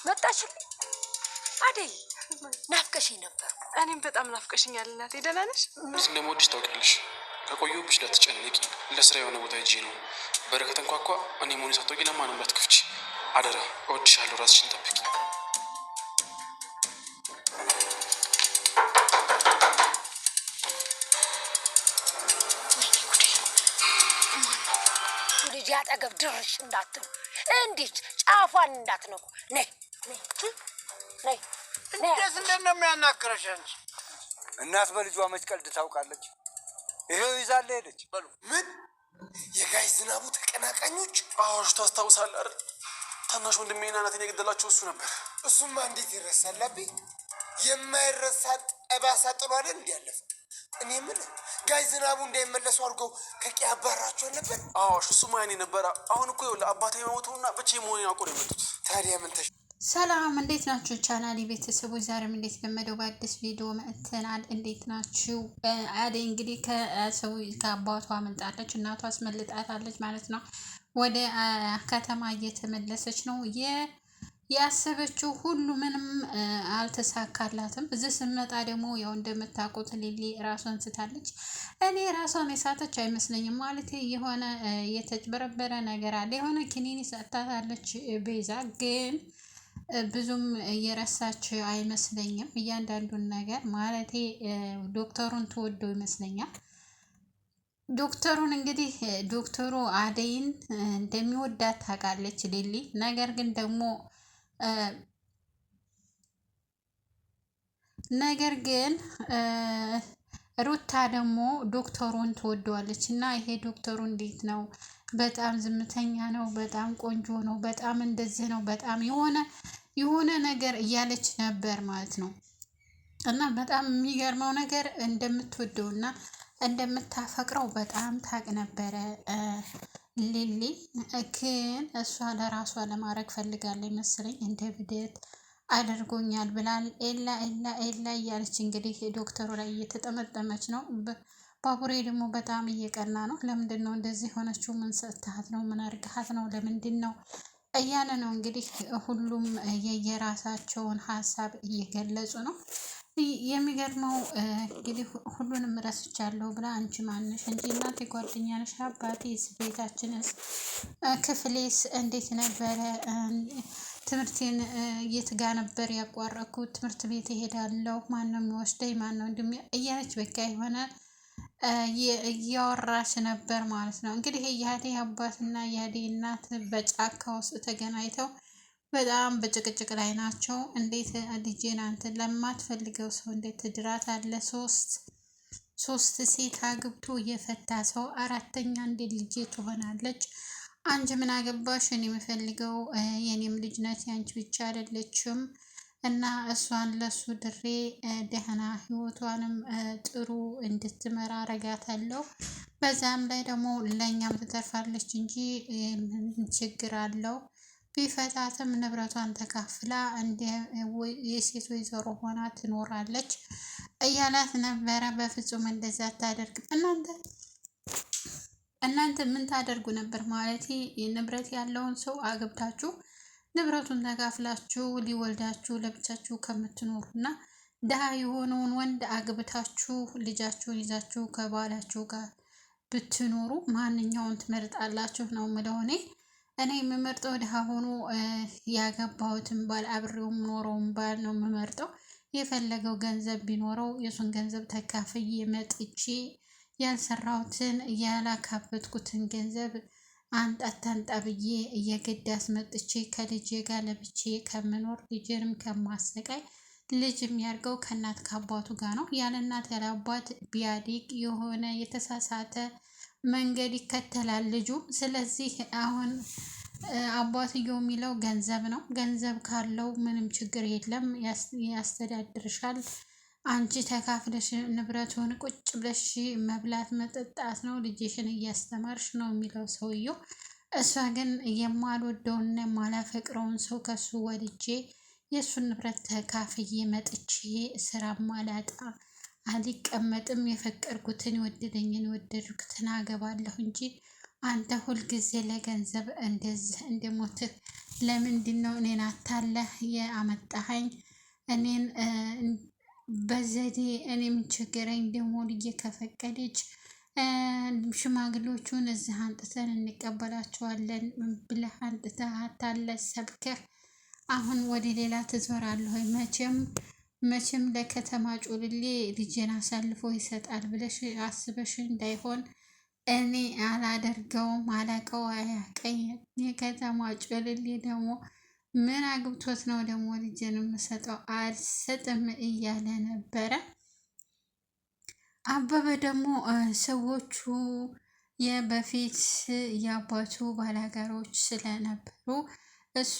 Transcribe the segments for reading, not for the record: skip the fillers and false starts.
መጣችልኝ አደይ ናፍቀሽኝ ነበር። እኔም በጣም ናፍቀሽኛል እናቴ። ደህና ነሽ? እንደምወድሽ ታውቂያለሽ። ከቆየሁብሽ እንዳትጨነቂ። ለስራ የሆነ ቦታ ሂጄ ነው። በረከት እንኳኳ እኔ መሆኔን ሳታውቂ ለማንም እንዳትከፍቺ አደራ። እወድሻለሁ። ራስሽን ጠብቂ። ልጅ አጠገብ ድርሽ እንዳትሉ፣ እንዴት ጫፏን እንዳትነኩ። ነይ ነይ። እንዴት እንደሚያናክረሽ አንቺ እናት በልጇ መች ቀልድ ታውቃለች? ይሄው ይዛለ ሄደች። በሉ ምን የጋይ ዝናቡ ተቀናቃኞች? አዎሽ፣ ታስታውሳለህ አይደል? ታናሽ ወንድሜና እናቴን የገደላቸው እሱ ነበር። እሱማ እንዴት ይረሳላብኝ? የማይረሳ ጠባሳ ጥሎ አይደል እንዲያለፈ። እኔ ምን ጋይ ዝናቡ እንዳይመለሱ አድርገው ከቂያ አባራቸው ነበር። አዎሽ፣ እሱማ ያኔ ነበረ። አሁን እኮ ለአባቴ መሞቱና ብቻዬን መሆኔን አውቆ ነው የመጡት። ታዲያ ምን ተሽ ሰላም እንዴት ናችሁ? ቻናሌ ቤተሰቦች ዛሬም እንዴት ለመደው በአዲስ ቪዲዮ መጥተናል። እንዴት ናችሁ? አደይ እንግዲህ ከአባቷ አመልጣለች። እናቷ አስመልጣታለች ማለት ነው። ወደ ከተማ እየተመለሰች ነው። ያሰበችው ሁሉ ምንም አልተሳካላትም። እዚህ ስመጣ ደግሞ ያው እንደምታውቁት ሊሊ ራሷን ስታለች። እኔ ራሷን የሳተች አይመስለኝም። ማለት የሆነ የተጭበረበረ ነገር አለ። የሆነ ኪኒኒ ሰጥታታለች ቤዛ ግን ብዙም እየረሳች አይመስለኝም። እያንዳንዱን ነገር ማለቴ ዶክተሩን ተወደው ይመስለኛል። ዶክተሩን እንግዲህ ዶክተሩ አደይን እንደሚወዳት ታውቃለች ሊሊ። ነገር ግን ሩታ ደግሞ ዶክተሩን ትወደዋለች እና ይሄ ዶክተሩ እንዴት ነው? በጣም ዝምተኛ ነው፣ በጣም ቆንጆ ነው፣ በጣም እንደዚህ ነው፣ በጣም የሆነ ነገር እያለች ነበር ማለት ነው። እና በጣም የሚገርመው ነገር እንደምትወደው እና እንደምታፈቅረው በጣም ታውቅ ነበረ ሊሊ። ግን እሷ ለራሷ ለማድረግ ፈልጋለች መሰለኝ። እንደ ብደት አድርጎኛል ብላል። ኤላ እያለች እንግዲህ ዶክተሩ ላይ እየተጠመጠመች ነው። ባቡሬ ደግሞ በጣም እየቀና ነው። ለምንድን ነው እንደዚህ ሆነችው? ምን ሰጥታት ነው? ምን አርግሃት ነው? ለምንድን ነው እያለ ነው እንግዲህ። ሁሉም የየራሳቸውን ሀሳብ እየገለጹ ነው። የሚገርመው እንግዲህ ሁሉንም ረስቻለሁ ብላ አንቺ ማንሽ እንጂ እናቴ ጓደኛ ነሽ? አባቴስ? ቤታችንስ? ክፍሌስ እንዴት ነበረ? ትምህርቴን የት ጋ ነበር ያቋረኩት? ትምህርት ቤት እሄዳለሁ፣ ማነው የሚወስደኝ? ማነው እያለች በቃ የሆነ እያወራች ነበር ማለት ነው። እንግዲህ የአደይ አባትና የአደይ እናት በጫካ ውስጥ ተገናኝተው በጣም በጭቅጭቅ ላይ ናቸው። እንዴት ልጄን አንተ ለማትፈልገው ሰው እንዴት ትድራት አለ? ሶስት ሴት አግብቶ የፈታ ሰው አራተኛ እንዴት ልጄ ትሆናለች? አንቺ ምን አገባሽ? እኔ የምፈልገው የኔም ልጅ ናት፣ ያንቺ ብቻ አይደለችም እና እሷን ለሱ ድሬ ደህና ህይወቷንም ጥሩ እንድትመራ አረጋታለሁ። በዛም ላይ ደግሞ ለእኛም ትተርፋለች እንጂ ምን ችግር አለው? ቢፈታትም ንብረቷን ተካፍላ እንደ የሴት ወይዘሮ ሆና ትኖራለች እያላት ነበረ። በፍጹም እንደዛ አታደርግም። እናንተ ምን ታደርጉ ነበር? ማለት ንብረት ያለውን ሰው አግብታችሁ ንብረቱን ተካፍላችሁ ሊወልዳችሁ ለብቻችሁ ከምትኖሩና ድሃ የሆነውን ወንድ አግብታችሁ ልጃችሁን ይዛችሁ ከባላችሁ ጋር ብትኖሩ ማንኛውን ትመርጣላችሁ ነው የምለው እኔ የምመርጠው ድሃ ሆኖ ያገባሁትን ባል አብሬው ኖረውን ባል ነው የምመርጠው። የፈለገው ገንዘብ ቢኖረው የሱን ገንዘብ ተካፍዬ መጥቼ ያልሰራሁትን ያላካበትኩትን ገንዘብ አታንጣ ብዬ እየገዳ አስመጥቼ ከልጄ ጋር ለብቼ ከምኖር ልጄንም ከማሰቃይ ልጅ የሚያርገው ከእናት ከአባቱ ጋር ነው። ያለ እናት ያለ አባት ቢያድግ የሆነ የተሳሳተ መንገድ ይከተላል ልጁ። ስለዚህ አሁን አባትየው የሚለው ገንዘብ ነው። ገንዘብ ካለው ምንም ችግር የለም፣ ያስተዳድርሻል። አንቺ ተካፍለሽ ንብረቱን ቁጭ ብለሽ መብላት መጠጣት ነው፣ ልጅሽን እያስተማርሽ ነው የሚለው ሰውየው። እሷ ግን የማልወደውና የማላፈቅረውን ሰው ከሱ ወልጄ የእሱን ንብረት ተካፍዬ መጥቼ ስራ ማላጣ አልቀመጥም፣ የፈቀድኩትን የወደደኝን የወደድኩትን አገባለሁ እንጂ አንተ ሁልጊዜ ለገንዘብ እንደዚህ እንደሞትህ ለምንድን ነው እኔን አታለህ የአመጣኸኝ? እኔን በዘዴ እኔ ምን ቸገረኝ? ደግሞ ልጄ ከፈቀደች ሽማግሌዎቹን እዚህ አንጥተን እንቀበላቸዋለን ብለህ አንጥተህ አታለህ ሰብከህ አሁን ወደ ሌላ ትዞራለህ ወይ? መቼም ለከተማ ጮልሌ ልጄን አሳልፎ ይሰጣል ብለሽ አስበሽ እንዳይሆን እኔ አላደርገውም። አላቀው አያቀኝ የከተማ ጮልሌ ደግሞ ምን አግብቶት ነው ደግሞ ልጄን የምሰጠው? አልሰጥም እያለ ነበረ። አበበ ደግሞ ሰዎቹ የበፊት የአባቱ ባላጋሮች ስለነበሩ እሱ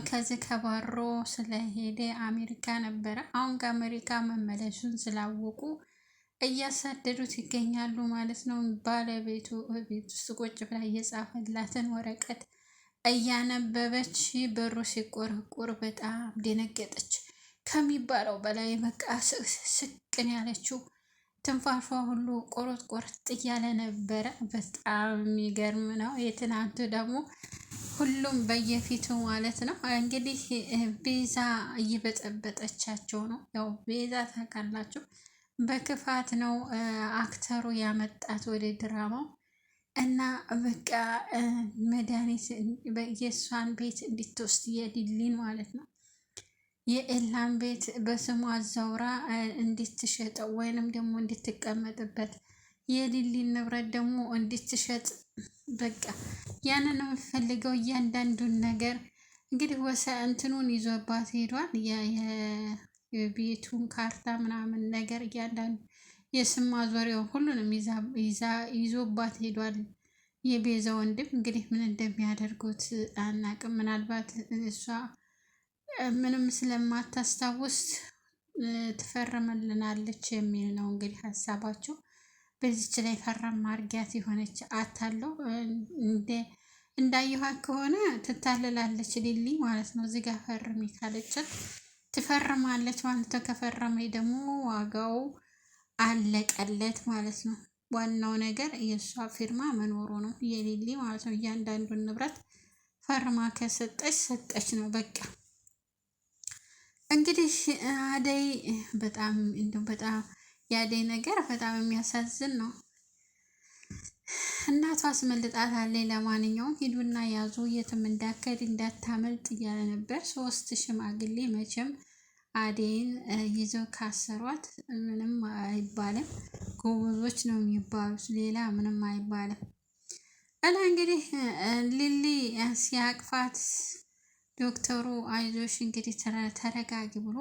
ከዚህ ከባሮ ስለሄደ አሜሪካ ነበረ። አሁን ከአሜሪካ መመለሱን ስላወቁ እያሳደዱት ይገኛሉ ማለት ነው። ባለቤቱ ቤት ውስጥ ቁጭ ብላ እየጻፈላትን ወረቀት እያነበበች በሩ ሲቆረቆር በጣም ደነገጠች። ከሚባለው በላይ በቃ ስቅን ያለችው ትንፋሿ ሁሉ ቆረጥ ቆረጥ እያለ ነበረ። በጣም የሚገርም ነው። የትናንቱ ደግሞ ሁሉም በየፊቱ ማለት ነው። እንግዲህ ቤዛ እየበጠበጠቻቸው ነው። ያው ቤዛ ታውቃላችሁ በክፋት ነው አክተሩ ያመጣት ወደ ድራማው እና በቃ መድኃኒት የእሷን ቤት እንድትወስድ የሊሊን ማለት ነው የኤላን ቤት በስሟ አዛውራ እንድትሸጠው ወይንም ደግሞ እንድትቀመጥበት የሊሊን ንብረት ደግሞ እንድትሸጥ በቃ ያንን ነው የምፈልገው። እያንዳንዱን ነገር እንግዲህ እንትኑን ይዞባት ሄዷል። የቤቱን ካርታ ምናምን ነገር እያንዳንዱ የስም ማዞሪያውን ሁሉንም ይዞባት ሄዷል። የቤዛ ወንድም እንግዲህ ምን እንደሚያደርጉት አናቅም። ምናልባት እሷ ምንም ስለማታስታውስ ትፈርምልናለች የሚል ነው እንግዲህ ሀሳባቸው። በዚች ላይ ፈረም ማርጊያት የሆነች አታለው እንዳየኋት ከሆነ ትታልላለች ሊሊ ማለት ነው። እዚህ ጋር ፈርሚ ካለቻት ትፈርማለች ማለት ነው። ከፈረመ ደግሞ ዋጋው አለቀለት ማለት ነው። ዋናው ነገር የእሷ ፊርማ መኖሩ ነው የሊሊ ማለት ነው። እያንዳንዱን ንብረት ፈርማ ከሰጠች ሰጠች ነው በቃ። እንግዲህ አደይ በጣም የአደይ ነገር በጣም የሚያሳዝን ነው። እናቷ አስመልጣታለች። ለማንኛውም ሂዱና ያዙ የትም እንዳከድ እንዳታመልጥ እያለ ነበር። 3 ሽማግሌ መቼም አደይን ይዘው ካሰሯት ምንም አይባልም። ጎበዞች ነው የሚባሉት፣ ሌላ ምንም አይባልም። እና እንግዲህ ሊሊ ሲያቅፋት ዶክተሩ አይዞሽ እንግዲህ ተረጋጊ ብሎ